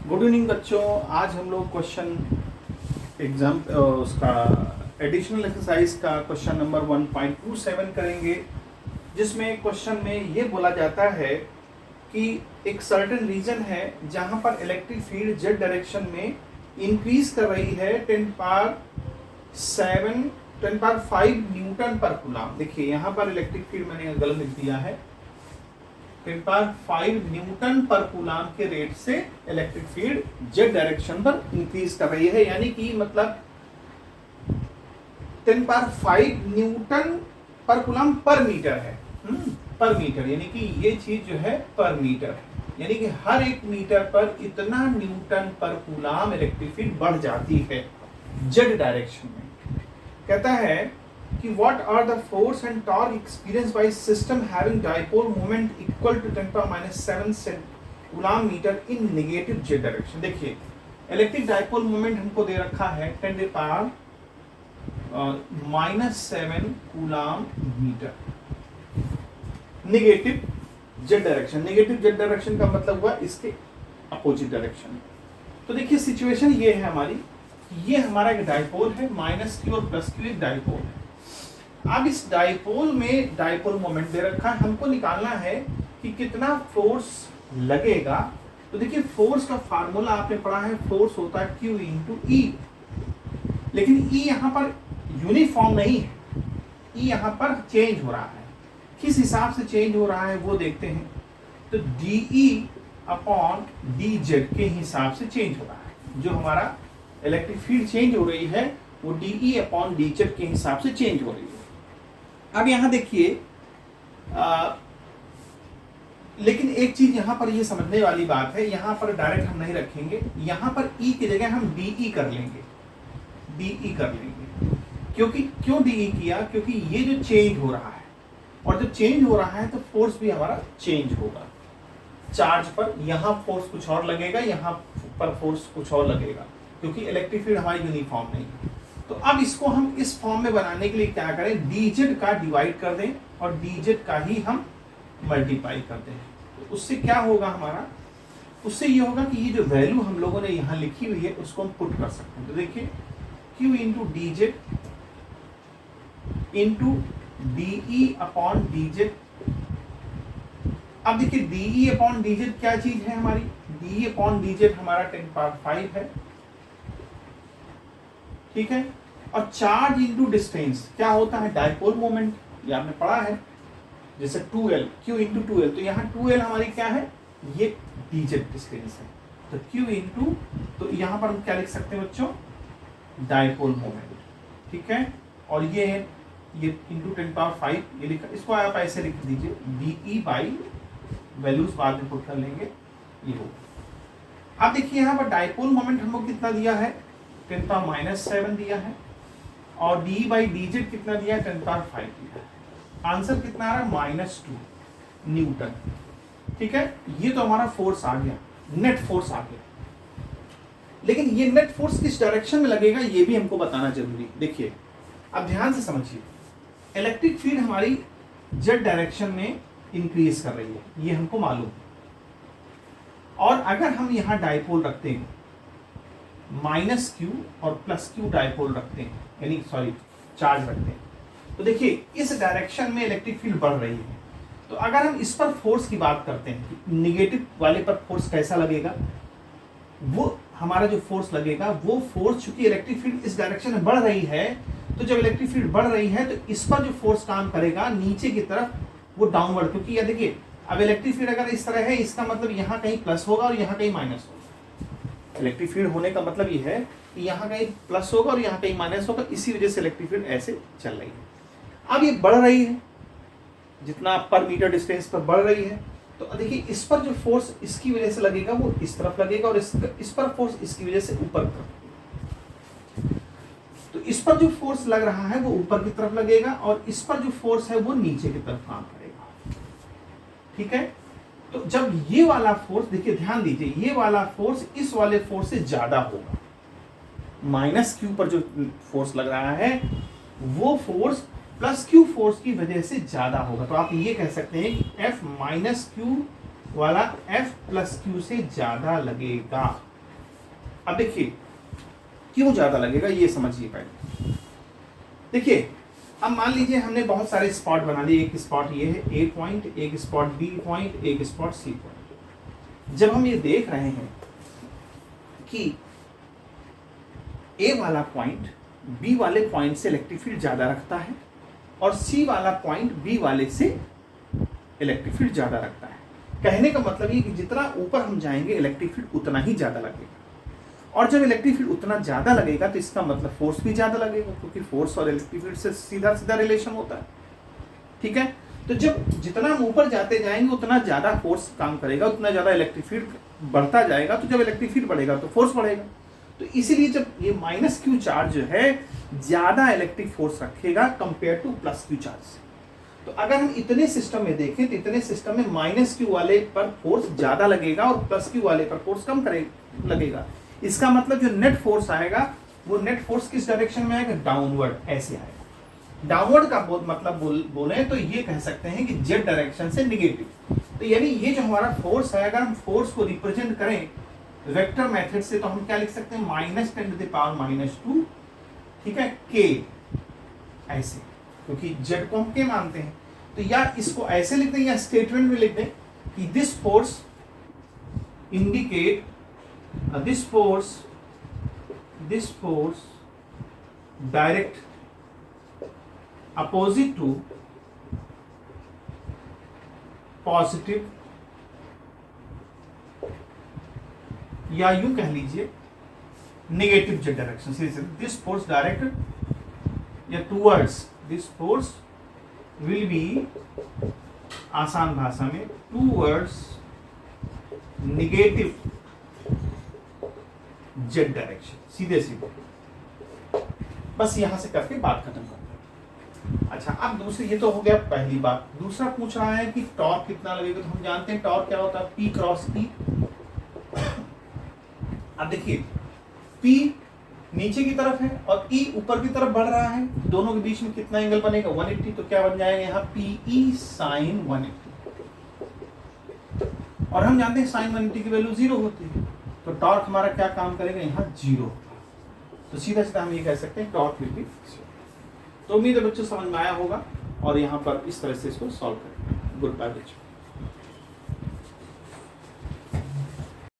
Good evening बच्चों। आज हम लोग क्वेश्चन एग्जाम उसका एडिशनल एक्सरसाइज का क्वेश्चन नंबर 1.27 करेंगे, जिसमें क्वेश्चन में ये बोला जाता है कि एक सर्टेन रीजन है जहां पर इलेक्ट्रिक फील्ड जेड डायरेक्शन में इंक्रीज कर रही है 10⁵ न्यूटन पर कूलम। देखिए यहाँ पर इलेक्ट्रिक फील्ड मैंने गलत लिख दिया है, 10⁵ न्यूटन पर कूलम के रेट से इलेक्ट्रिक फील्ड जेड डायरेक्शन पर इंक्रीज कर रही है, यानी कि मतलब 10⁵ न्यूटन पर कूलम पर मीटर है। पर मीटर यानी कि ये चीज जो है पर मीटर है, यानी कि हर एक मीटर पर इतना न्यूटन पर कूलम इलेक्ट्रिक फील्ड बढ़ जाती है जेड डायरेक्शन में। कहता है कि what are the force and torque experienced by system having dipole moment equal to 10⁻⁷ coulomb metre in negative z direction। देखिए इलेक्ट्रिक डाइपोल मोमेंट हमको दे रखा है 10⁻⁷ coulomb metre negative Z direction. Negative Z direction का मतलब हुआ इसके opposite direction. तो देखिए सिचुएशन ये है हमारी, ये हमारा एक डाइपोल है, -q और +q एक डाइपोल है। अब इस डाइपोल में डाइपोल मोमेंट दे रखा है, हमको निकालना है कि कितना फोर्स लगेगा। तो देखिए फोर्स का फार्मूला आपने पढ़ा है, फोर्स होता है Q × E, लेकिन E यहाँ पर यूनिफॉर्म नहीं है, E यहाँ पर चेंज हो रहा है। किस हिसाब से चेंज हो रहा है वो देखते हैं। तो dE/dz के हिसाब से चेंज हो रहा है। जो हमारा इलेक्ट्रिक फील्ड चेंज हो रही है वो dE/dz के हिसाब से चेंज हो रही है। अब यहां देखिए लेकिन एक चीज यहां पर ये समझने वाली बात है, यहां पर डायरेक्ट हम नहीं रखेंगे, यहां पर E की जगह हम dE कर लेंगे, dE कर लेंगे। क्योंकि क्यों dE किया? क्योंकि ये जो चेंज हो रहा है, और जब चेंज हो रहा है तो फोर्स भी हमारा चेंज होगा। चार्ज पर यहां फोर्स कुछ और लगेगा, यहां पर फोर्स कुछ और लगेगा, क्योंकि इलेक्ट्रिक फील्ड हमारी यूनिफॉर्म नहीं है। तो अब इसको हम इस फॉर्म में बनाने के लिए क्या करें, dz का डिवाइड कर दें और dz का ही हम मल्टीप्लाई कर दें। तो उससे क्या होगा हमारा, उससे ये होगा कि ये जो वैल्यू हम लोगों ने यहाँ लिखी हुई है उसको हम पुट कर सकते हैं। तो देखिए q × dz × dE/dz। अब देखिए dE/dz क्या चीज है हमारी, dE/dz हमारा 10⁵ है, ठीक है। और चार्ज इनटू डिस्टेंस क्या होता है, डाइपोल मोमेंट, ये आपने पढ़ा है, जैसे 2L Q × 2L। तो यहाँ 2L हमारी क्या है, ये dz डिस्टेंस है। तो Q × तो यहाँ पर हम क्या लिख सकते हैं बच्चों, डाइपोल मोमेंट, ठीक है। और ये है ये × 10⁵ ये लिखा, इसको आप ऐसे लिख दीजिए dE/ वैल्यूज बाद में पुट कर लेंगे, ये हो। अब देखिए यहाँ पर डाइपोल मोमेंट हमको कितना दिया है, 10⁻⁷ दिया है, और dE/dz कितना दिया है, 10⁵ दिया है। आंसर कितना आ रहा है, -2 न्यूटन, ठीक है। ये तो हमारा फोर्स आ गया, नेट फोर्स आ गया। लेकिन ये नेट फोर्स किस डायरेक्शन में लगेगा ये भी हमको बताना जरूरी। देखिए अब ध्यान से समझिए, इलेक्ट्रिक फील्ड हमारी जेड डायरेक्शन में इंक्रीज कर रही है, ये हमको मालूम है। और अगर हम यहाँ डाइपोल रखते हैं -q और +q डाइपोल रखते हैं, यानी सॉरी चार्ज रखते हैं, तो देखिए इस डायरेक्शन में इलेक्ट्रिक फील्ड बढ़ रही है। तो अगर हम इस पर फोर्स की बात करते हैं, निगेटिव वाले पर फोर्स कैसा लगेगा, वो हमारा जो फोर्स लगेगा वो फोर्स, चूंकि इलेक्ट्रिक फील्ड इस डायरेक्शन में बढ़ रही है, तो जब इलेक्ट्रिक फील्ड बढ़ रही है तो इस पर जो फोर्स काम करेगा नीचे की तरफ वो डाउनवर्ड, क्योंकि ये देखिए अब इलेक्ट्रिक फील्ड अगर इस तरह है, इसका मतलब यहाँ कहीं प्लस होगा और यहाँ कहीं माइनस होगा। इलेक्ट्रिक फील्ड होने का मतलब ये है कि यहाँ कहीं प्लस होगा और यहाँ कहीं माइनस होगा, इसी वजह से इलेक्ट्रिक फील्ड ऐसे चल रही है। अब ये बढ़ रही है, जितना पर मीटर डिस्टेंस पर बढ़ रही है, तो देखिए इस पर जो फोर्स इसकी वजह से लगेगा वो इस तरफ लगेगा, और इस पर फोर्स इसकी वजह से ऊपर की तरफ। तो इस पर जो फोर्स लग रहा है वो ऊपर की तरफ लगेगा, और इस पर जो फोर्स है वो नीचे की तरफ काम करेगा, ठीक है। तो जब ये वाला फोर्स, देखिए ध्यान दीजिए, ये वाला फोर्स इस वाले फोर्स से ज्यादा होगा, -q पर जो फोर्स लग रहा है वो फोर्स +q फोर्स की वजह से ज्यादा होगा। तो आप ये कह सकते हैं कि F - q वाला F + q से ज्यादा लगेगा। अब देखिए क्यों ज्यादा लगेगा ये समझिए पहले। देखिए अब मान लीजिए हमने बहुत सारे स्पॉट बना लिए, एक स्पॉट ये है ए पॉइंट, एक स्पॉट बी पॉइंट, एक स्पॉट सी पॉइंट। जब हम ये देख रहे हैं कि ए वाला पॉइंट बी वाले पॉइंट से इलेक्ट्रिक फील्ड ज्यादा रखता है और सी वाला पॉइंट बी वाले से इलेक्ट्रिक फील्ड ज्यादा रखता है, कहने का मतलब ये कि जितना ऊपर हम जाएंगे इलेक्ट्रिक फील्ड उतना ही ज्यादा लगेगा, और जब इलेक्ट्रिक फील्ड उतना ज्यादा लगेगा तो इसका मतलब फोर्स भी ज्यादा लगेगा, क्योंकि फोर्स और इलेक्ट्रिक फील्ड से सीधा सीधा रिलेशन होता है। ठीक है, तो जब जितना हम ऊपर जाते जाएंगे उतना ज्यादा फोर्स काम करेगा, उतना ज्यादा इलेक्ट्रिक फील्ड बढ़ता जाएगा, तो जब इलेक्ट्रिक फील्ड बढ़ेगा तो फोर्स बढ़ेगा। तो इसीलिए जब ये माइनस क्यू चार्ज जो है ज्यादा इलेक्ट्रिक फोर्स रखेगा compare two plus Q charge से। तो अगर हम इतने सिस्टम में देखें तो इतने सिस्टम में माइनस क्यू वाले पर फोर्स ज्यादा लगेगा और प्लस क्यू वाले पर फोर्स कम लगेगा। इसका मतलब जो नेट फोर्स आएगा वो नेट फोर्स किस डायरेक्शन में आएगा, डाउनवर्ड, ऐसे आएगा। डाउनवर्ड का मतलब बोले तो ये कह सकते हैं कि जेड डायरेक्शन से निगेटिव। तो यानी ये जो हमारा फोर्स है, अगर हम फोर्स को रिप्रेजेंट करें वेक्टर मेथड से तो हम क्या लिख सकते हैं, -10⁻⁻², ठीक है, के, ऐसे, क्योंकि जेड को हम के मानते हैं। तो या इसको ऐसे लिख दें या स्टेटमेंट में लिख दें कि this force indicate this force direct opposite to positive, या यूं कह लीजिए नेगेटिव जेड डायरेक्शन से। दिस फोर्स डायरेक्ट या towards, this force will be, आसान भाषा में, टूवर्ड्स नेगेटिव जेड डायरेक्शन, सीधे सीधे। बस यहां से करके बात खत्म करते हैं। अच्छा, अब दूसरी, ये तो हो गया पहली बात। दूसरा पूछ रहा है कि टॉर्क कितना लगेगा, तो हम जानते हैं टॉर्क क्या होता है, P क्रॉस E। अब देखिए P नीचे की तरफ है और E ऊपर की तरफ बढ़ रहा है, दोनों के बीच में कितना एंगल बनेगा, 180। तो क्या बन जाएगा यहाँ, PE sin 180। और हम जानते हैं sin 180 की वैल्यू 0 होती है, तो टॉर्क हमारा क्या काम करेगा, यहाँ 0। तो सीधा सीधा हम ये कह सकते हैं टॉर्क विल बी 0। तो उम्मीद है बच्चों समझ में आया होगा और यहाँ पर इस तरह से इसको सॉल्व करेंगे। गुड बाय बच्चों।